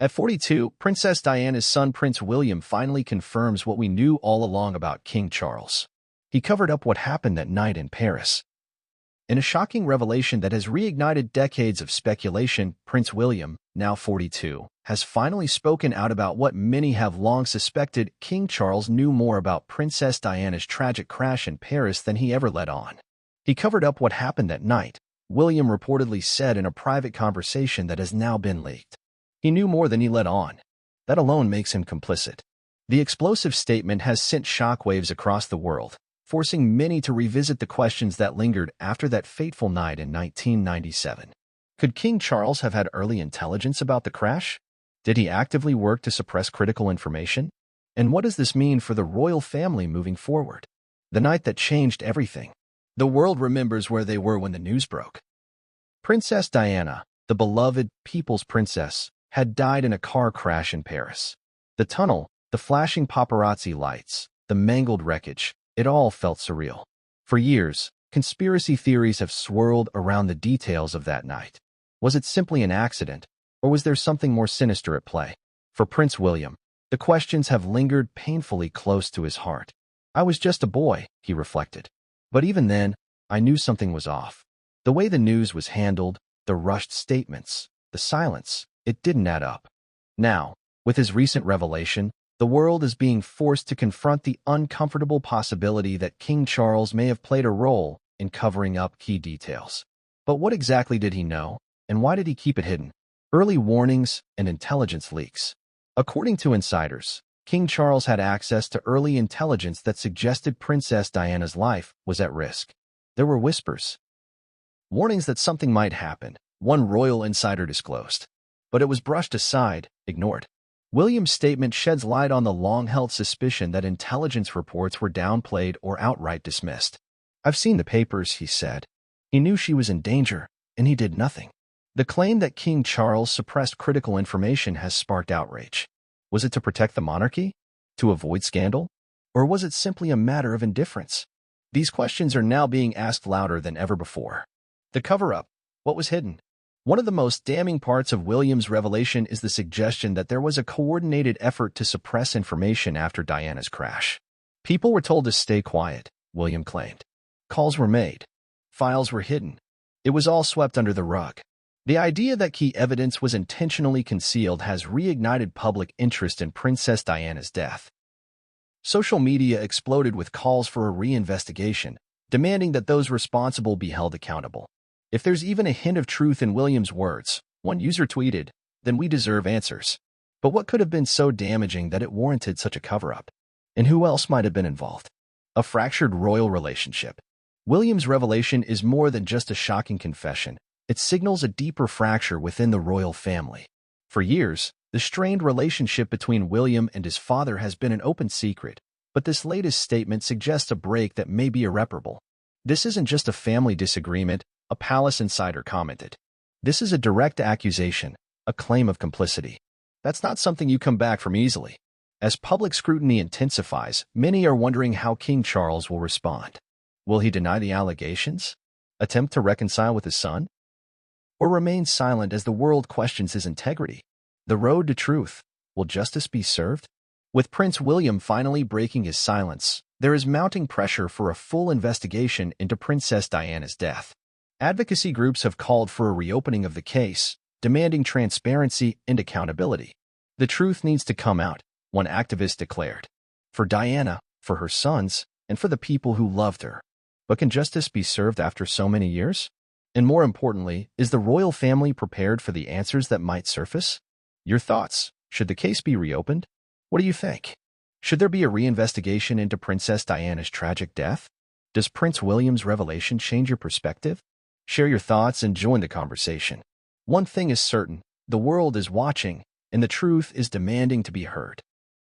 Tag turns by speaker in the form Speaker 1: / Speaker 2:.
Speaker 1: At 42, Princess Diana's son Prince William finally confirms what we knew all along about King Charles. He covered up what happened that night in Paris. In a shocking revelation that has reignited decades of speculation, Prince William, now 42, has finally spoken out about what many have long suspected. King Charles knew more about Princess Diana's tragic crash in Paris than he ever let on. He covered up what happened that night, William reportedly said in a private conversation that has now been leaked. He knew more than he let on. That alone makes him complicit. The explosive statement has sent shockwaves across the world, forcing many to revisit the questions that lingered after that fateful night in 1997. Could King Charles have had early intelligence about the crash? Did he actively work to suppress critical information? And what does this mean for the royal family moving forward? The night that changed everything. The world remembers where they were when the news broke. Princess Diana, the beloved people's princess, had died in a car crash in Paris. The tunnel, the flashing paparazzi lights, the mangled wreckage, it all felt surreal. For years, conspiracy theories have swirled around the details of that night. Was it simply an accident, or was there something more sinister at play? For Prince William, the questions have lingered painfully close to his heart. I was just a boy, he reflected. But even then, I knew something was off. The way the news was handled, the rushed statements, the silence, it didn't add up. Now, with his recent revelation, the world is being forced to confront the uncomfortable possibility that King Charles may have played a role in covering up key details. But what exactly did he know, and why did he keep it hidden? Early warnings and intelligence leaks. According to insiders, King Charles had access to early intelligence that suggested Princess Diana's life was at risk. There were whispers, warnings that something might happen, one royal insider disclosed. But it was brushed aside, ignored. William's statement sheds light on the long-held suspicion that intelligence reports were downplayed or outright dismissed. I've seen the papers, he said. He knew she was in danger, and he did nothing. The claim that King Charles suppressed critical information has sparked outrage. Was it to protect the monarchy? To avoid scandal? Or was it simply a matter of indifference? These questions are now being asked louder than ever before. The cover-up. What was hidden? One of the most damning parts of William's revelation is the suggestion that there was a coordinated effort to suppress information after Diana's crash. People were told to stay quiet, William claimed. Calls were made. Files were hidden. It was all swept under the rug. The idea that key evidence was intentionally concealed has reignited public interest in Princess Diana's death. Social media exploded with calls for a reinvestigation, demanding that those responsible be held accountable. If there's even a hint of truth in William's words, one user tweeted, then we deserve answers. But what could have been so damaging that it warranted such a cover-up? And who else might have been involved? A fractured royal relationship. William's revelation is more than just a shocking confession. It signals a deeper fracture within the royal family. For years, the strained relationship between William and his father has been an open secret, but this latest statement suggests a break that may be irreparable. This isn't just a family disagreement, a palace insider commented. This is a direct accusation, a claim of complicity. That's not something you come back from easily. As public scrutiny intensifies, many are wondering how King Charles will respond. Will he deny the allegations? Attempt to reconcile with his son? Or remain silent as the world questions his integrity? The road to truth. Will justice be served? With Prince William finally breaking his silence, there is mounting pressure for a full investigation into Princess Diana's death. Advocacy groups have called for a reopening of the case, demanding transparency and accountability. The truth needs to come out, one activist declared. For Diana, for her sons, and for the people who loved her. But can justice be served after so many years? And more importantly, is the royal family prepared for the answers that might surface? Your thoughts? Should the case be reopened? What do you think? Should there be a reinvestigation into Princess Diana's tragic death? Does Prince William's revelation change your perspective? Share your thoughts and join the conversation. One thing is certain, the world is watching, and the truth is demanding to be heard.